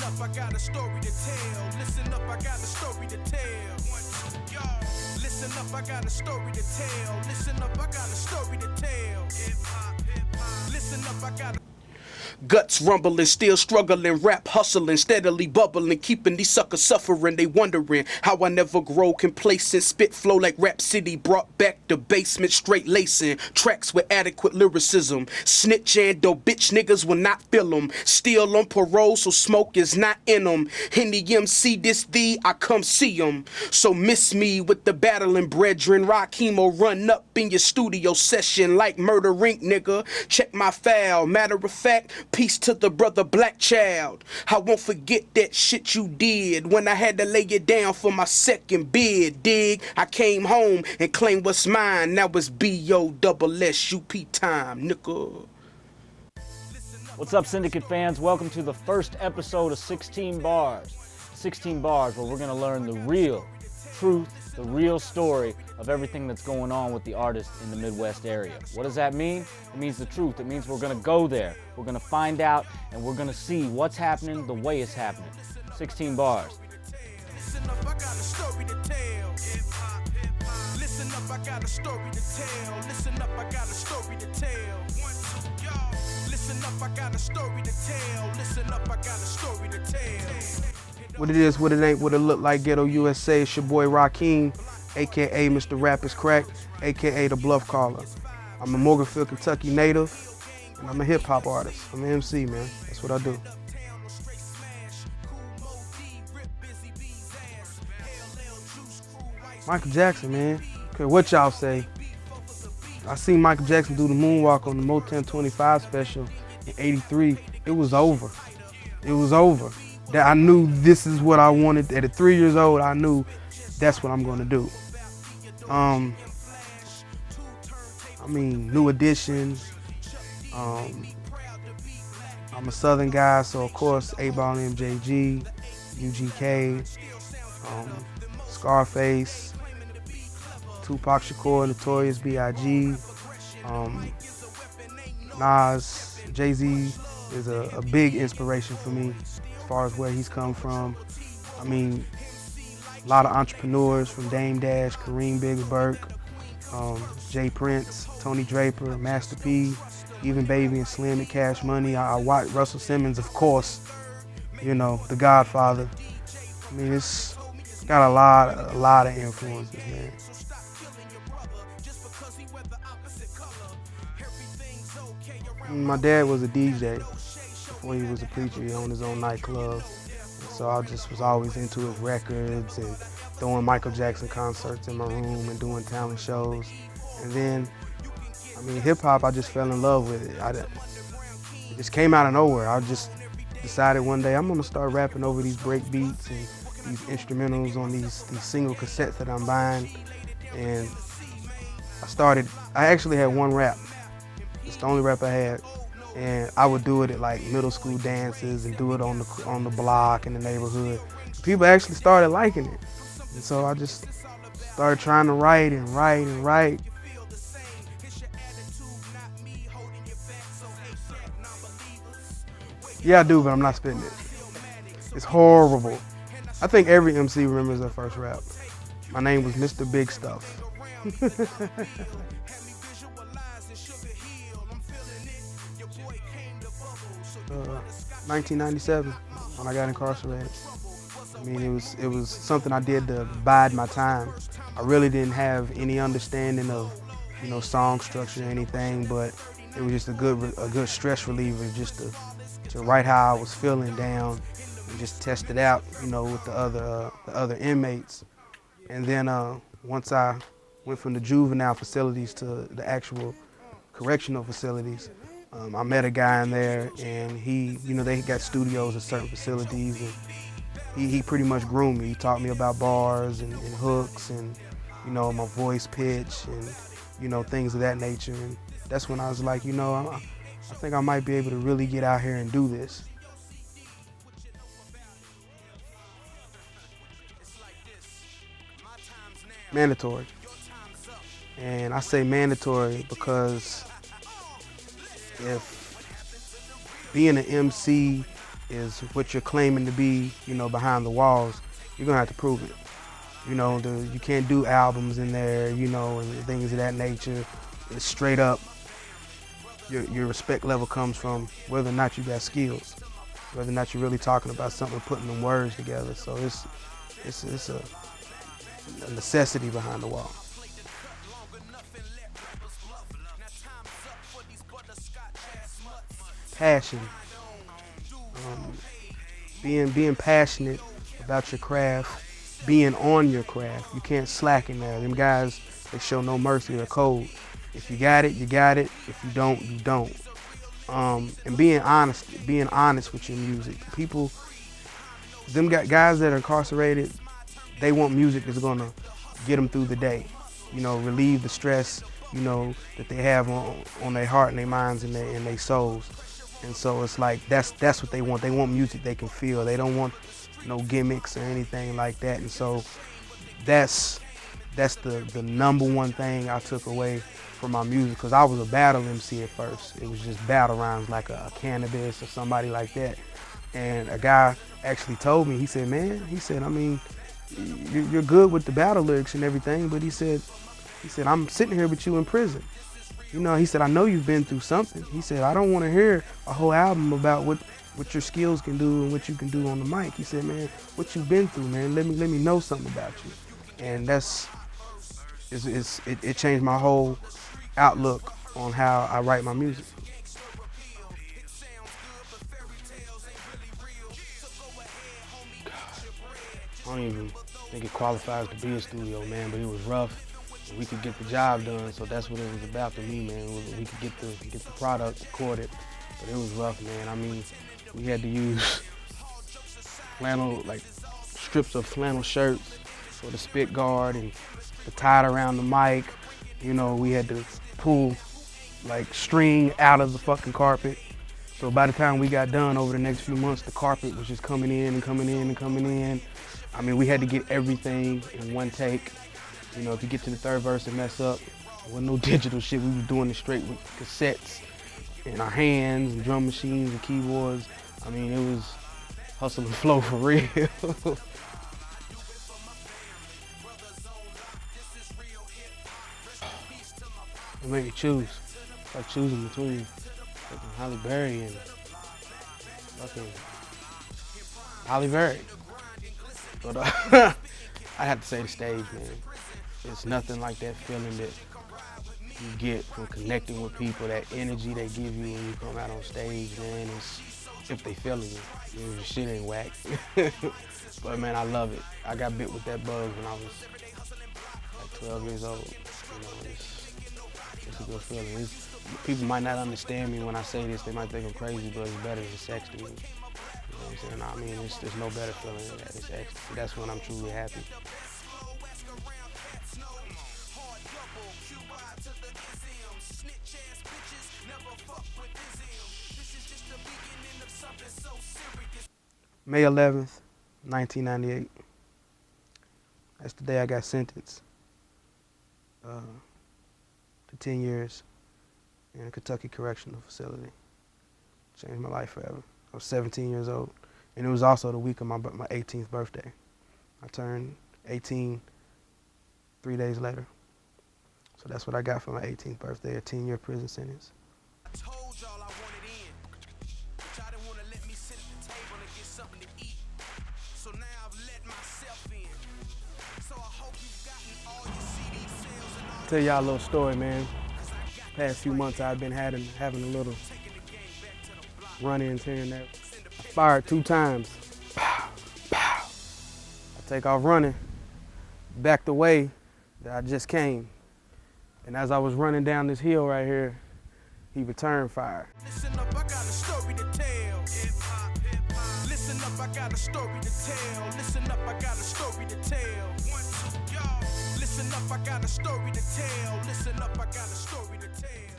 up, I got a story to tell. Listen up, I got a story to tell. Listen up, I got a story to tell. Listen up, I got a story to tell. Hip hop, hip hop. Listen up, I got a guts rumbling, still struggling, rap hustling, steadily bubbling, keeping these suckers suffering. They wondering how I never grow complacent. Spit flow like Rap City, brought back the basement, straight lacing tracks with adequate lyricism. Snitch and dope bitch niggas will not feel them. Still on parole, so smoke is not in them. In the MC this thee, I come see them. So miss me with the battling brethren. RAAQIM will run up in your studio session like Murder Inc, nigga. Check my file. Matter of fact, peace to the brother Black Child. I won't forget that shit you did when I had to lay you down for my second bid. Dig, I came home and claimed what's mine. Now it's BOSSUP time, nigga. What's up, Syndicate fans? Welcome to the first episode of 16 Bars. 16 Bars, where we're going to learn the real truth, the real story of everything that's going on with the artists in the Midwest area. What does that mean? It means the truth. It means we're going to go there. We're going to find out, and we're going to see what's happening the way it's happening. 16 Bars. Listen up, I got a story to tell. Hip hop, hip hop. Listen up, I got a story to tell. Listen up, I got a story to tell. 1, 2, y'all. Listen up, I got a story to tell. Listen up, I got a story to tell. What it is, what it ain't, what it look like, Ghetto USA. It's your boy RAAQIM, a.k.a. Mr. Rap is Crack, a.k.a. The Bluff Caller. I'm a Morganfield, Kentucky native, and I'm a hip-hop artist. I'm an MC, man. That's what I do. Michael Jackson, man. Okay, what y'all say? I seen Michael Jackson do the moonwalk on the Motown 25 special in '83. It was over. It was over. That I knew this is what I wanted. At 3 years old, I knew that's what I'm gonna do. I mean, New Edition. I'm a Southern guy, so of course, 8-Ball MJG, UGK, Scarface, Tupac Shakur, Notorious B.I.G., Nas, Jay-Z is a big inspiration for me as far as where he's come from. I mean, a lot of entrepreneurs from Dame Dash, Kareem Biggs Burke, Jay Prince, Tony Draper, Master P, even Baby and Slim and Cash Money. I watch Russell Simmons, of course, you know, The Godfather. I mean, it's got a lot of influences, man. My dad was a DJ before he was a preacher. He owned his own nightclub. So I just was always into his records and throwing Michael Jackson concerts in my room and doing talent shows. And then, I mean, hip hop, I just fell in love with it. It just came out of nowhere. I just decided one day I'm gonna start rapping over these break beats and these instrumentals on these single cassettes that I'm buying. And I actually had one rap. It's the only rap I had. And I would do it at like middle school dances and do it on the block in the neighborhood. People actually started liking it. And so I just started trying to write and write and write. Yeah, I do, but I'm not spitting it. It's horrible. I think every MC remembers their first rap. My name was Mr. Big Stuff. 1997, when I got incarcerated. I mean, it was something I did to bide my time. I really didn't have any understanding of, you know, song structure or anything, but it was just a good stress reliever, just to write how I was feeling down and just test it out, you know, with the other inmates. And then once I went from the juvenile facilities to the actual correctional facilities, I met a guy in there, and he, you know, they got studios at certain facilities, and he pretty much groomed me. He taught me about bars and hooks and, you know, my voice pitch and, you know, things of that nature. And that's when I was like, you know, I think I might be able to really get out here and do this. Mandatory. And I say mandatory because if being an MC is what you're claiming to be, you know, behind the walls. You're gonna have to prove it. You know, you can't do albums in there, you know, and things of that nature. It's straight up. Your respect level comes from whether or not you got skills, whether or not you're really talking about something, putting them words together. So it's a necessity behind the wall. Passion. Being passionate about your craft, being on your craft. You can't slack in there. Them guys, they show no mercy. They're cold. If you got it, you got it. If you don't, you don't. And being honest with your music. People, them guys that are incarcerated, they want music that's gonna get them through the day. You know, relieve the stress, you know, that they have on their heart and their minds and their souls. And so it's like that's what they want. They want music they can feel. They don't want no gimmicks or anything like that. And so that's the number one thing I took away from my music, because I was a battle MC at first. It was just battle rhymes like a Cannabis or somebody like that. And a guy actually told me, he said, man, I mean, you're good with the battle lyrics and everything, but he said, I'm sitting here with you in prison. You know, he said, I know you've been through something. He said, I don't want to hear a whole album about what your skills can do and what you can do on the mic. He said, man, what you've been through, man, let me know something about you. And it changed my whole outlook on how I write my music. I don't even think it qualifies to be a studio, man, but it was rough. We could get the job done, so that's what it was about to me, man. We could get the product recorded, but it was rough, man. I mean, we had to use flannel, like strips of flannel shirts for the spit guard and to tie it around the mic. You know, we had to pull like string out of the fucking carpet. So by the time we got done over the next few months, the carpet was just coming in and coming in and coming in. I mean, we had to get everything in one take. You know, if you get to the third verse and mess up, there wasn't no digital shit. We was doing it straight with cassettes in our hands and drum machines and keyboards. I mean, it was hustle and flow for real. It made me choose. Start choosing between fucking Halle Berry and fucking Halle Berry. But I have to say the stage, man. It's nothing like that feeling that you get from connecting with people, that energy they give you when you come out on stage, man. It's, if they feeling you, you know, your shit ain't whack. But man, I love it. I got bit with that bug when I was like 12 years old. You know, it's a good feeling. People might not understand me when I say this. They might think I'm crazy, but it's better than sex to me. You know what I'm saying? I mean, there's no better feeling than that. It's ecstasy. That's when I'm truly happy. May 11th, 1998. That's the day I got sentenced to 10 years in a Kentucky correctional facility. Changed my life forever. I was 17 years old, and it was also the week of my 18th birthday. I turned 18 3 days later. So that's what I got for my 18th birthday, a 10-year prison sentence. I told y'all I wanted in, but y'all didn't want to let me sit at the table and get something to eat. So now I've let myself in. So I hope you've gotten all your CD sales and all. Tell y'all a little story, man. Past few months I've been having a little run-ins here and there. I fired 2 times. Pow, pow. I take off running, back the way that I just came. And as I was running down this hill right here, he returned fire. Listen up, I got a story to tell. Hip-hop, hip-hop. Listen up, I got a story to tell. Listen up, I got a story to tell. 1, 2, y'all. Listen up, I got a story to tell. Listen up, I got a story to tell.